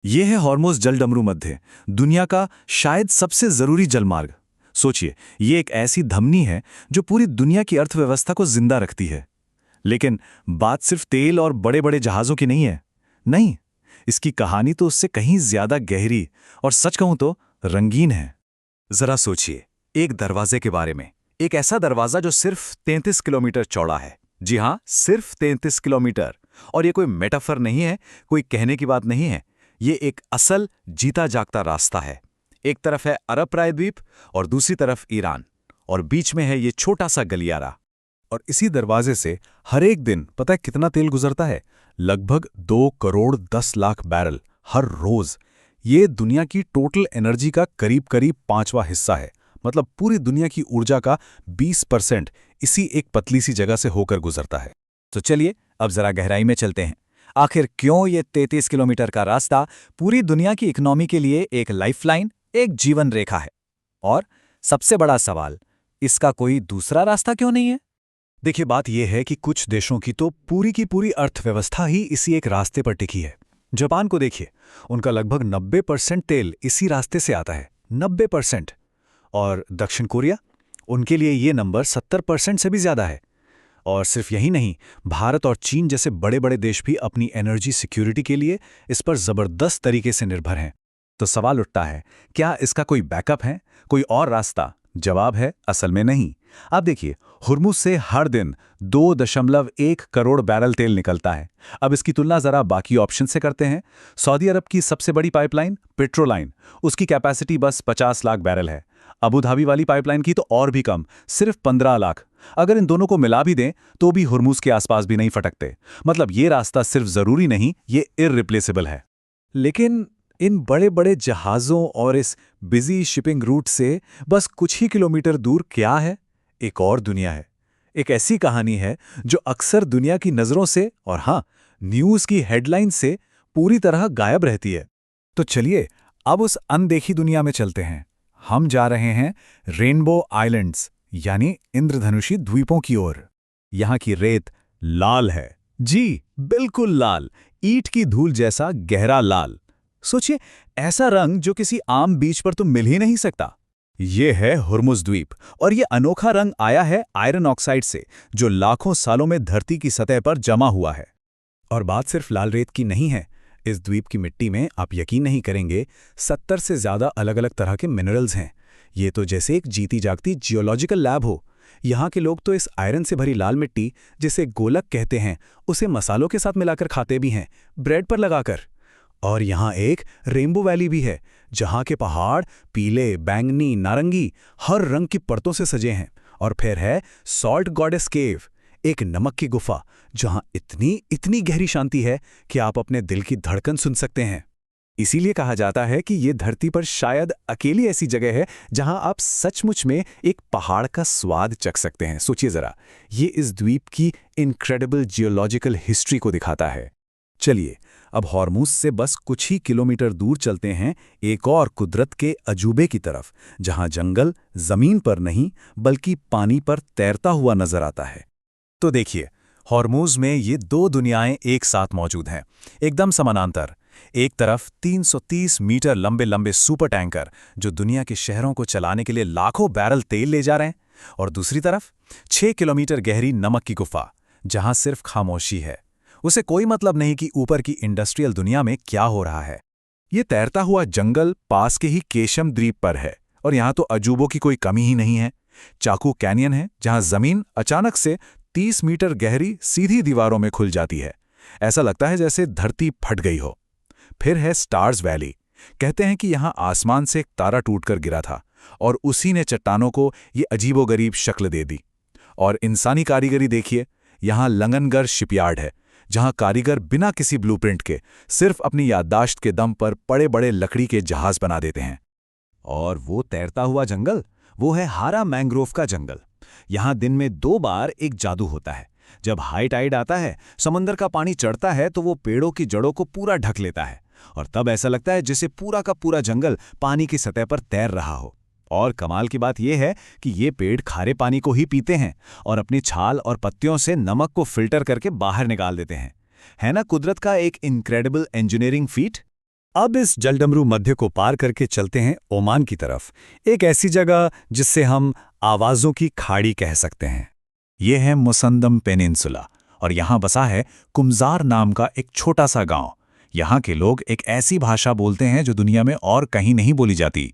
ये है हॉर्मुज़ जलडमरू मध्य, दुनिया का शायद सबसे जरूरी जलमार्ग। सोचिए, ये एक ऐसी धमनी है जो पूरी दुनिया की अर्थव्यवस्था को जिंदा रखती है। लेकिन बात सिर्फ तेल और बड़े बड़े जहाजों की नहीं है। नहीं, इसकी कहानी तो उससे कहीं ज्यादा गहरी और सच कहूं तो रंगीन है। जरा सोचिए, एक दरवाजे के बारे में। एक ऐसा दरवाजा जो सिर्फ 33 किलोमीटर चौड़ा है। जी हाँ, सिर्फ 33 किलोमीटर। और ये कोई मेटाफर नहीं है, कोई कहने की बात नहीं है। ये एक असल जीता जागता रास्ता है। एक तरफ है अरब प्रायद्वीप और दूसरी तरफ ईरान, और बीच में है ये छोटा सा गलियारा। और इसी दरवाजे से हर एक दिन पता है कितना तेल गुजरता है? लगभग 2 करोड़ 10 लाख बैरल हर रोज। ये दुनिया की टोटल एनर्जी का करीब करीब 5वां हिस्सा है। मतलब पूरी दुनिया की ऊर्जा का 20% इसी एक पतली सी जगह से होकर गुजरता है। तो चलिए अब जरा गहराई में चलते हैं। आखिर क्यों ये 33 किलोमीटर का रास्ता पूरी दुनिया की इकोनॉमी के लिए एक लाइफलाइन, एक जीवन रेखा है? और सबसे बड़ा सवाल, इसका कोई दूसरा रास्ता क्यों नहीं है? देखिए, बात यह है कि कुछ देशों की तो पूरी की पूरी अर्थव्यवस्था ही इसी एक रास्ते पर टिकी है। जापान को देखिए, उनका लगभग 90% तेल इसी रास्ते से आता है। 90%। और दक्षिण कोरिया, उनके लिए ये नंबर 70% से भी ज्यादा है। और सिर्फ यही नहीं, भारत और चीन जैसे बड़े बड़े देश भी अपनी एनर्जी सिक्योरिटी के लिए इस पर जबरदस्त तरीके से निर्भर हैं। तो सवाल उठता है, क्या इसका कोई बैकअप है, कोई और रास्ता? जवाब है, असल में नहीं। आप देखिए, हुर्मुज से हर दिन 2.1 करोड़ बैरल तेल निकलता है। अब इसकी तुलना जरा बाकी ऑप्शन से करते हैं। सऊदी अरब की सबसे बड़ी पाइपलाइन पेट्रोलाइन, उसकी कैपेसिटी बस 50 लाख बैरल है। अबू धाबी वाली पाइपलाइन की तो और भी कम, सिर्फ 15 लाख। अगर इन दोनों को मिला भी दें तो भी हुर्मुज के आसपास भी नहीं फटकते। मतलब ये रास्ता सिर्फ जरूरी नहीं, ये इररिप्लेसेबल है। लेकिन इन बड़े बड़े जहाज़ों और इस बिजी शिपिंग रूट से बस कुछ ही किलोमीटर दूर क्या है? एक और दुनिया है। एक ऐसी कहानी है जो अक्सर दुनिया की नज़रों से और हाँ, न्यूज़ की हेडलाइन से पूरी तरह गायब रहती है। तो चलिए अब उस अनदेखी दुनिया में चलते हैं। हम जा रहे हैं रेनबो आइलैंड्स, यानी इंद्रधनुषी द्वीपों की ओर। यहाँ की रेत लाल है। जी, बिल्कुल लाल, ईंट की धूल जैसा गहरा लाल। सोचिए, ऐसा रंग जो किसी आम बीच पर तो मिल ही नहीं सकता। ये है हुर्मुज द्वीप, और ये अनोखा रंग आया है आयरन ऑक्साइड से, जो लाखों सालों में धरती की सतह पर जमा हुआ है। और बात सिर्फ लाल रेत की नहीं है। इस द्वीप की मिट्टी में, आप यकीन नहीं करेंगे, 70 से ज्यादा अलग अलग तरह के मिनरल्स हैं। ये तो जैसे एक जीती जागती जियोलॉजिकल लैब हो। यहाँ के लोग तो इस आयरन से भरी लाल मिट्टी, जिसे गोलक कहते हैं, उसे मसालों के साथ मिलाकर खाते भी हैं, ब्रेड पर लगाकर। और यहाँ एक रेनबो वैली भी है, जहाँ के पहाड़ पीले, बैंगनी, नारंगी हर रंग की परतों से सजे हैं। और फिर है सॉल्ट गॉडेस केव, एक नमक की गुफा, जहाँ इतनी गहरी शांति है कि आप अपने दिल की धड़कन सुन सकते हैं। इसीलिए कहा जाता है कि ये धरती पर शायद अकेली ऐसी जगह है जहां आप सचमुच में एक पहाड़ का स्वाद चख सकते हैं। सोचिए जरा, ये इस द्वीप की इनक्रेडिबल जियोलॉजिकल हिस्ट्री को दिखाता है। चलिए अब हॉर्मुज से बस कुछ ही किलोमीटर दूर चलते हैं एक और कुदरत के अजूबे की तरफ, जहां जंगल जमीन पर नहीं बल्कि पानी पर तैरता हुआ नजर आता है। तो देखिए, हॉर्मुज में ये दो दुनियाएं एक साथ मौजूद हैं, एकदम समानांतर। एक तरफ 330 मीटर लंबे लंबे सुपर टैंकर जो दुनिया के शहरों को चलाने के लिए लाखों बैरल तेल ले जा रहे हैं, और दूसरी तरफ 6 किलोमीटर गहरी नमक की गुफा, जहां सिर्फ खामोशी है। उसे कोई मतलब नहीं कि ऊपर की इंडस्ट्रियल दुनिया में क्या हो रहा है। ये तैरता हुआ जंगल पास के ही केशम द्वीप पर है, और यहां तो अजूबों की कोई कमी ही नहीं है। चाकू कैनियन है, जहां जमीन अचानक से 30 मीटर गहरी सीधी दीवारों में खुल जाती है। ऐसा लगता है जैसे धरती फट गई हो। फिर है स्टार्स वैली। कहते हैं कि यहां आसमान से एक तारा टूटकर गिरा था, और उसी ने चट्टानों को ये अजीबोगरीब शक्ल दे दी। और इंसानी कारीगरी देखिए, यहां लंगनगर शिपयार्ड है, जहां कारीगर बिना किसी ब्लूप्रिंट के सिर्फ अपनी याददाश्त के दम पर बड़े बड़े लकड़ी के जहाज बना देते हैं। और वो तैरता हुआ जंगल, वो है हारा मैंग्रोव का जंगल। यहां दिन में 2 बार एक जादू होता है। जब हाई टाइड आता है, समंदर का पानी चढ़ता है, तो वो पेड़ों की जड़ों को पूरा ढक लेता है, और तब ऐसा लगता है जैसे पूरा का पूरा जंगल पानी की सतह पर तैर रहा हो। और कमाल की बात यह है कि ये पेड़ खारे पानी को ही पीते हैं और अपनी छाल और पत्तियों से नमक को फिल्टर करके बाहर निकाल देते हैं। है ना कुदरत का एक इनक्रेडिबल इंजीनियरिंग फीट? अब इस जलडमरू मध्य को पार करके चलते हैं ओमान की तरफ, एक ऐसी जगह जिससे हम आवाज़ों की खाड़ी कह सकते हैं। ये है मुसंदम पेनिनसुला और यहाँ बसा है कुमजार नाम का एक छोटा सा गांव। यहाँ के लोग एक ऐसी भाषा बोलते हैं जो दुनिया में और कहीं नहीं बोली जाती,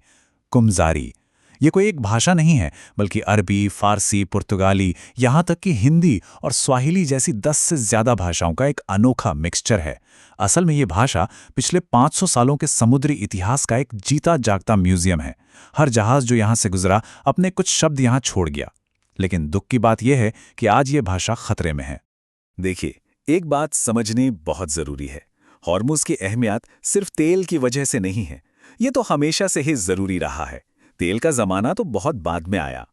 कुमजारी। ये कोई एक भाषा नहीं है, बल्कि अरबी, फारसी, पुर्तगाली, यहाँ तक कि हिंदी और स्वाहिली जैसी 10 से ज़्यादा भाषाओं का एक अनोखा मिक्सचर है। असल में ये भाषा पिछले 500 सालों के समुद्री इतिहास का एक जीता जागता म्यूजियम है। हर जहाज जो यहाँ से गुजरा अपने कुछ शब्द यहाँ छोड़ गया। लेकिन दुख की बात यह है कि आज ये भाषा खतरे में है। देखिए, एक बात समझनी बहुत ज़रूरी है। हॉर्मुज़ की अहमियत सिर्फ तेल की वजह से नहीं है, ये तो हमेशा से ही ज़रूरी रहा है। तेल का ज़माना तो बहुत बाद में आया।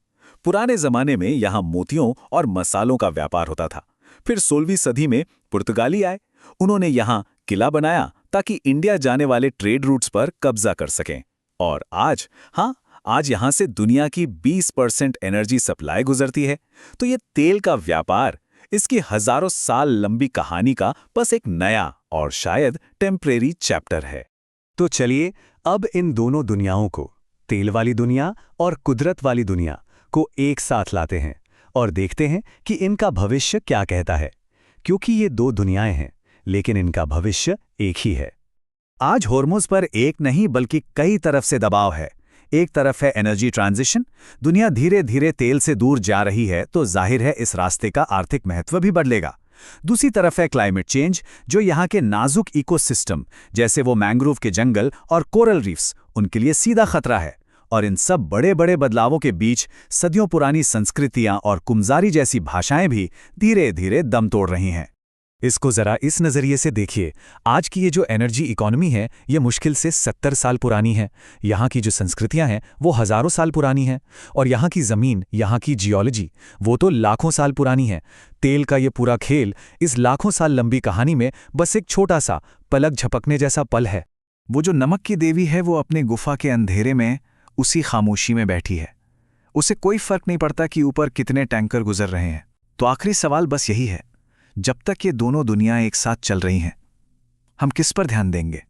पुराने ज़माने में यहाँ मोतियों और मसालों का व्यापार होता था। फिर 16वीं सदी में पुर्तगाली आए। उन्होंने यहाँ किला बनाया ताकि इंडिया जाने वाले ट्रेड रूट्स पर कब्जा कर सकें। और आज यहाँ से दुनिया की 20% एनर्जी सप्लाई गुजरती है। तो ये तेल का व्यापार, इसकी हजारों साल लंबी कहानी का बस एक नया और शायद टेम्परेरी चैप्टर है। तो चलिए अब इन दोनों दुनियाओं को, तेल वाली दुनिया और कुदरत वाली दुनिया को एक साथ लाते हैं और देखते हैं कि इनका भविष्य क्या कहता है। क्योंकि ये दो दुनियाएं हैं, लेकिन इनका भविष्य एक ही है। आज हॉर्मुज़ पर एक नहीं बल्कि कई तरफ से दबाव है। एक तरफ है एनर्जी ट्रांजिशन, दुनिया धीरे धीरे तेल से दूर जा रही है, तो जाहिर है इस रास्ते का आर्थिक महत्व भी बढ़ेगा। दूसरी तरफ है क्लाइमेट चेंज, जो यहाँ के नाजुक इकोसिस्टम जैसे वो मैंग्रोव के जंगल और कोरल रीफ्स, उनके लिए सीधा खतरा है। और इन सब बड़े बड़े बदलावों के बीच सदियों पुरानी संस्कृतियां और कुमजारी जैसी भाषाएं भी धीरे धीरे दम तोड़ रही हैं। इसको जरा इस नज़रिए से देखिए, आज की ये जो एनर्जी इकोनॉमी है, ये मुश्किल से 70 साल पुरानी है। यहाँ की जो संस्कृतियाँ हैं वो हज़ारों साल पुरानी हैं, और यहाँ की ज़मीन, यहाँ की जियोलॉजी, वो तो लाखों साल पुरानी है। तेल का ये पूरा खेल इस लाखों साल लंबी कहानी में बस एक छोटा सा पलक झपकने जैसा पल है। वो जो नमक की देवी है, वो अपने गुफा के अंधेरे में उसी खामोशी में बैठी है। उसे कोई फर्क नहीं पड़ता कि ऊपर कितने टैंकर गुजर रहे हैं। तो आखिरी सवाल बस यही है, जब तक ये दोनों दुनियाएं एक साथ चल रही हैं, हम किस पर ध्यान देंगे?